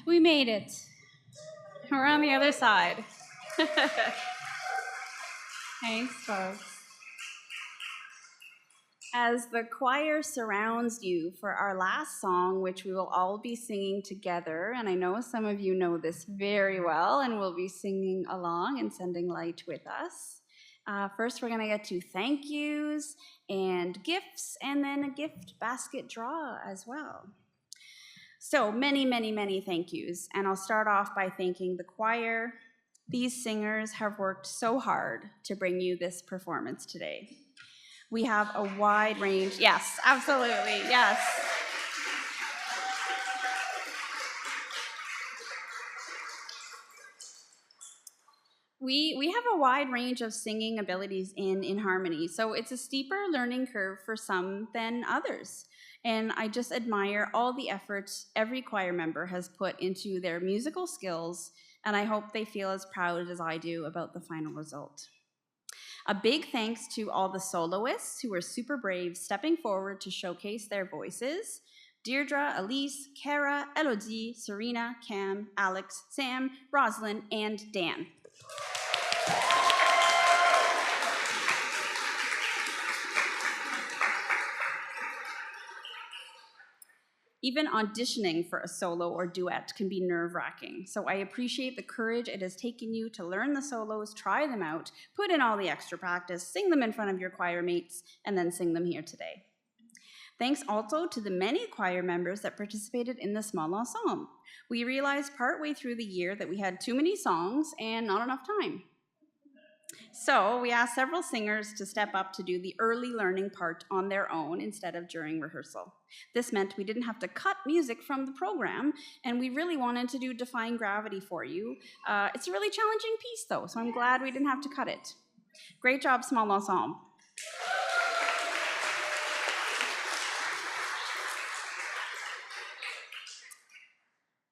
We made it. We're on the other side. Thanks, folks. As the choir surrounds you for our last song, which we will all be singing together, and I know some of you know this very well and will be singing along and sending light with us. First, we're going to get to thank yous and gifts, and then a gift basket draw as well. So many, many, many thank yous, and I'll start off by thanking the choir. These singers have worked so hard to bring you this performance today. We have a wide range, yes, absolutely, yes. We have a wide range of singing abilities in harmony, so it's a steeper learning curve for some than others. And I just admire all the efforts every choir member has put into their musical skills, and I hope they feel as proud as I do about the final result. A big thanks to all the soloists who were super brave stepping forward to showcase their voices. Deirdre, Elise, Kara, Elodie, Serena, Cam, Alex, Sam, Rosalind, and Dan. Even auditioning for a solo or duet can be nerve-wracking, so I appreciate the courage it has taken you to learn the solos, try them out, put in all the extra practice, sing them in front of your choir mates, and then sing them here today. Thanks also to the many choir members that participated in the small ensemble. We realized partway through the year that we had too many songs and not enough time. So we asked several singers to step up to do the early learning part on their own instead of during rehearsal. This meant we didn't have to cut music from the program, and we really wanted to do Defying Gravity for you. It's a really challenging piece, though, so I'm glad we didn't have to cut it. Great job, small ensemble.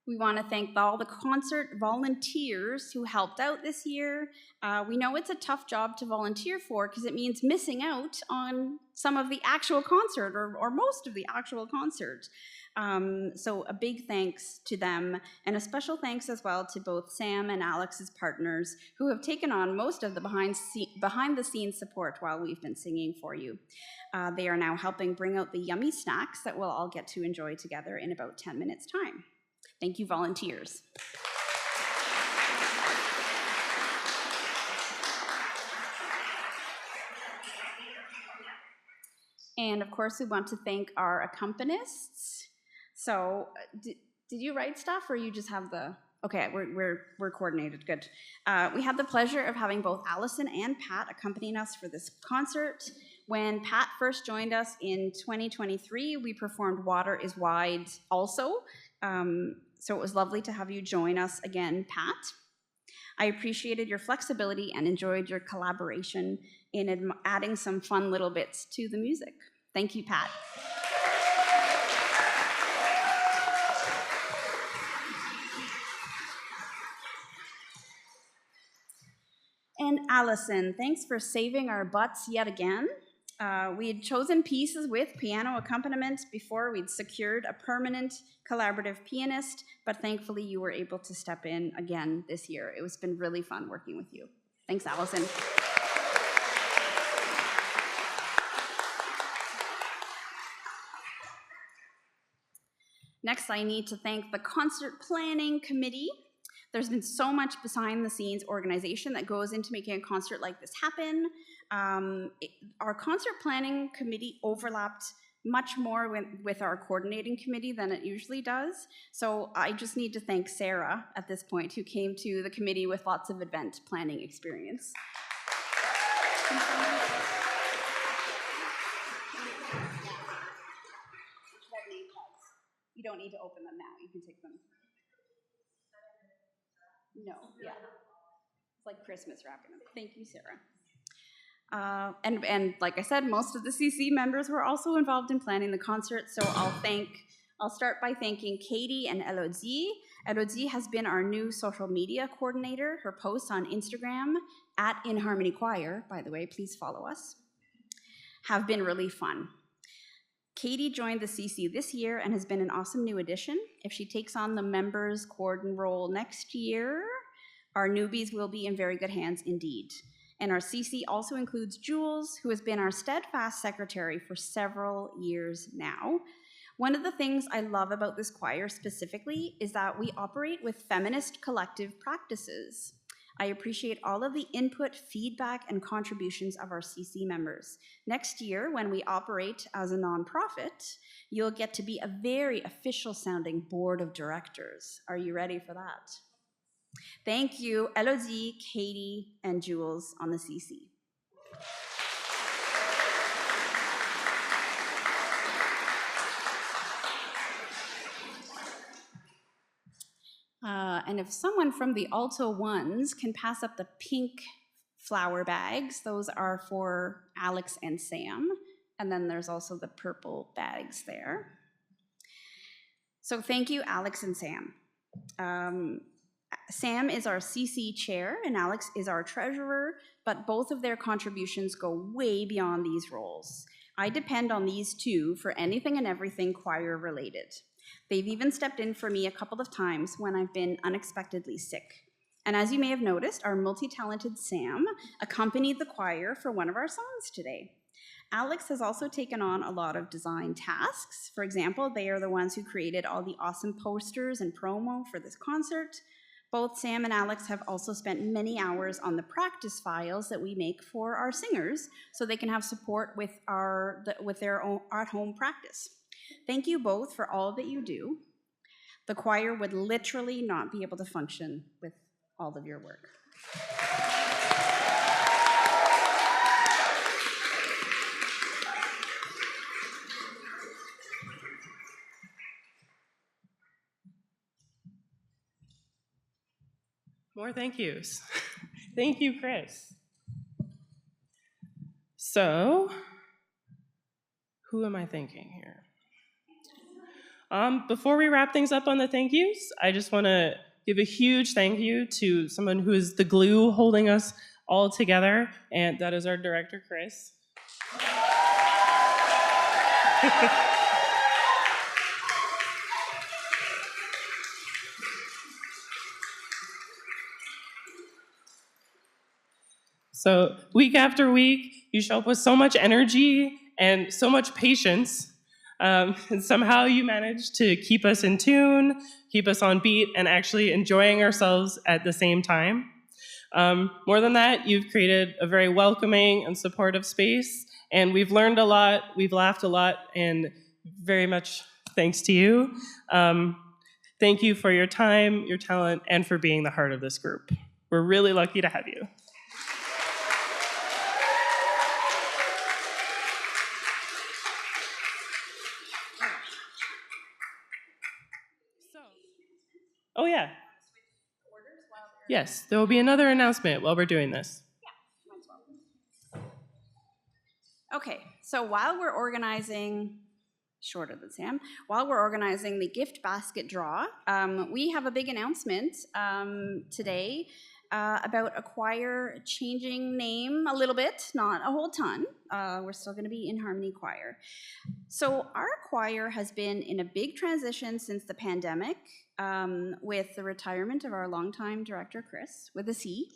We want to thank all the concert volunteers who helped out this year. We know it's a tough job to volunteer for because it means missing out on some of the actual concert or most of the actual concert. So a big thanks to them, and a special thanks as well to both Sam and Alex's partners who have taken on most of the behind-the-scenes support while we've been singing for you. They are now helping bring out the yummy snacks that we'll all get to enjoy together in about 10 minutes' time. Thank you, volunteers. And of course, we want to thank our accompanists. So, did you write stuff, or you just have the? Okay, we're coordinated. Good. We had the pleasure of having both Allison and Pat accompanying us for this concert. When Pat first joined us in 2023, we performed "Water Is Wide" also. So it was lovely to have you join us again, Pat. I appreciated your flexibility and enjoyed your collaboration in adding some fun little bits to the music. Thank you, Pat. And Allison, thanks for saving our butts yet again. We had chosen pieces with piano accompaniment before we'd secured a permanent collaborative pianist, but thankfully you were able to step in again this year. It's been really fun working with you. Thanks, Allison. Next, I need to thank the concert planning committee. There's been so much behind-the-scenes organization that goes into making a concert like this happen. Our concert planning committee overlapped much more with our coordinating committee than it usually does. So I just need to thank Sarah at this point, who came to the committee with lots of event planning experience. You don't need to open them now. You can take them. No, yeah. It's like Christmas wrapping them. Thank you, Sarah. And like I said, most of the CC members were also involved in planning the concert, so I'll start by thanking Katie and Elodie. Elodie has been our new social media coordinator. Her posts on Instagram, @InHarmonyChoir, by the way, please follow us, have been really fun. Katie joined the CC this year and has been an awesome new addition. If she takes on the members coordinator role next year, our newbies will be in very good hands indeed. And our CC also includes Jules, who has been our steadfast secretary for several years now. One of the things I love about this choir specifically is that we operate with feminist collective practices. I appreciate all of the input, feedback, and contributions of our CC members. Next year, when we operate as a nonprofit, you'll get to be a very official-sounding board of directors. Are you ready for that? Thank you, Elodie, Katie, and Jules on the CC. And if someone from the alto ones can pass up the pink flower bags, those are for Alex and Sam. And then there's also the purple bags there. So thank you, Alex and Sam. Sam is our CC chair and Alex is our treasurer, but both of their contributions go way beyond these roles. I depend on these two for anything and everything choir related. They've even stepped in for me a couple of times when I've been unexpectedly sick. And as you may have noticed, our multi-talented Sam accompanied the choir for one of our songs today. Alex has also taken on a lot of design tasks. For example, they are the ones who created all the awesome posters and promo for this concert. Both Sam and Alex have also spent many hours on the practice files that we make for our singers so they can have support with their own at-home practice. Thank you both for all that you do. The choir would literally not be able to function with all of your work. More thank yous. Thank you, Chris. So, who am I thanking here? Before we wrap things up on the thank yous, I just want to give a huge thank you to someone who is the glue holding us all together, and that is our director, Chris. So week after week, you show up with so much energy and so much patience, and somehow you manage to keep us in tune, keep us on beat, and actually enjoying ourselves at the same time. More than that, you've created a very welcoming and supportive space, and we've learned a lot, we've laughed a lot, and very much thanks to you. Thank you for your time, your talent, and for being the heart of this group. We're really lucky to have you. Oh, yeah. Yes, there will be another announcement while we're doing this. Yeah, okay, so while we're organizing, shorter than Sam, while we're organizing the gift basket draw, we have a big announcement today about a choir changing name a little bit, not a whole ton. We're still going to be In Harmony Choir. So our choir has been in a big transition since the pandemic with the retirement of our longtime director, Chris, with a C.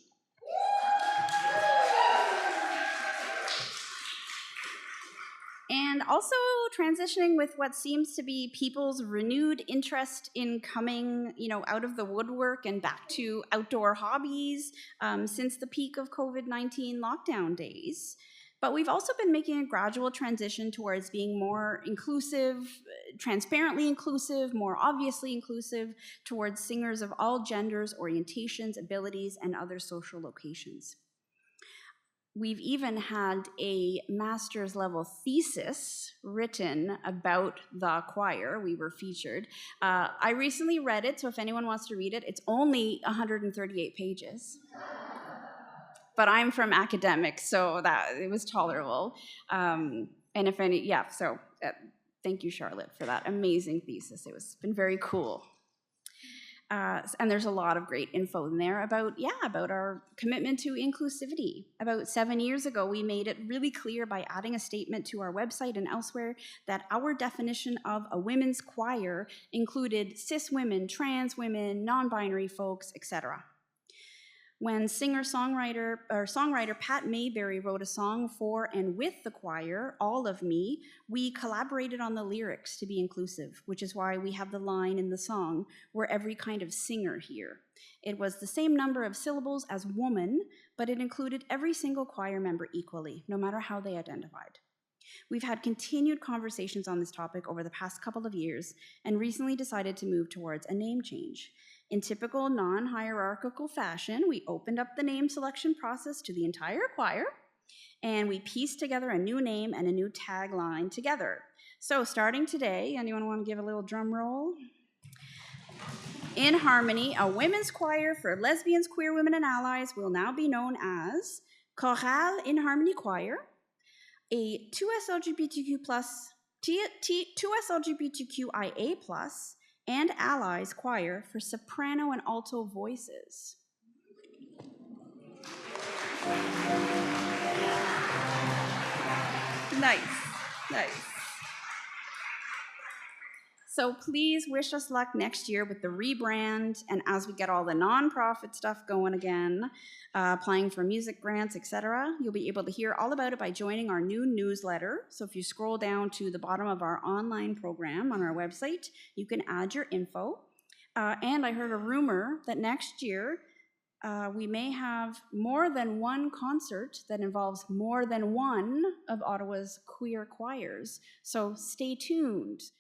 And also transitioning with what seems to be people's renewed interest in coming, out of the woodwork and back to outdoor hobbies since the peak of COVID-19 lockdown days. But we've also been making a gradual transition towards being more inclusive, transparently inclusive, more obviously inclusive, towards singers of all genders, orientations, abilities, and other social locations. We've even had a master's level thesis written about the choir. We were featured. I recently read it, so if anyone wants to read it, it's only 138 pages. But I'm from academics, so that it was tolerable. And if any, thank you, Charlotte, for that amazing thesis. It's been very cool. And there's a lot of great info in there about our commitment to inclusivity. About 7 years ago, we made it really clear by adding a statement to our website and elsewhere that our definition of a women's choir included cis women, trans women, non-binary folks, etc. When songwriter Pat Mayberry wrote a song for and with the choir, All of Me, we collaborated on the lyrics to be inclusive, which is why we have the line in the song, "We're every kind of singer here." It was the same number of syllables as woman, but it included every single choir member equally, no matter how they identified. We've had continued conversations on this topic over the past couple of years and recently decided to move towards a name change. In typical non-hierarchical fashion, we opened up the name selection process to the entire choir, and we pieced together a new name and a new tagline together. So starting today, anyone want to give a little drum roll? In Harmony, a women's choir for lesbians, queer women, and allies will now be known as Chorale in Harmony Choir, a 2S LGBTQIA+, and allies choir for soprano and alto voices. Nice. So please wish us luck next year with the rebrand, and as we get all the nonprofit stuff going again, applying for music grants, etc., you'll be able to hear all about it by joining our new newsletter. So if you scroll down to the bottom of our online program on our website, you can add your info. And I heard a rumor that next year we may have more than one concert that involves more than one of Ottawa's queer choirs. So stay tuned.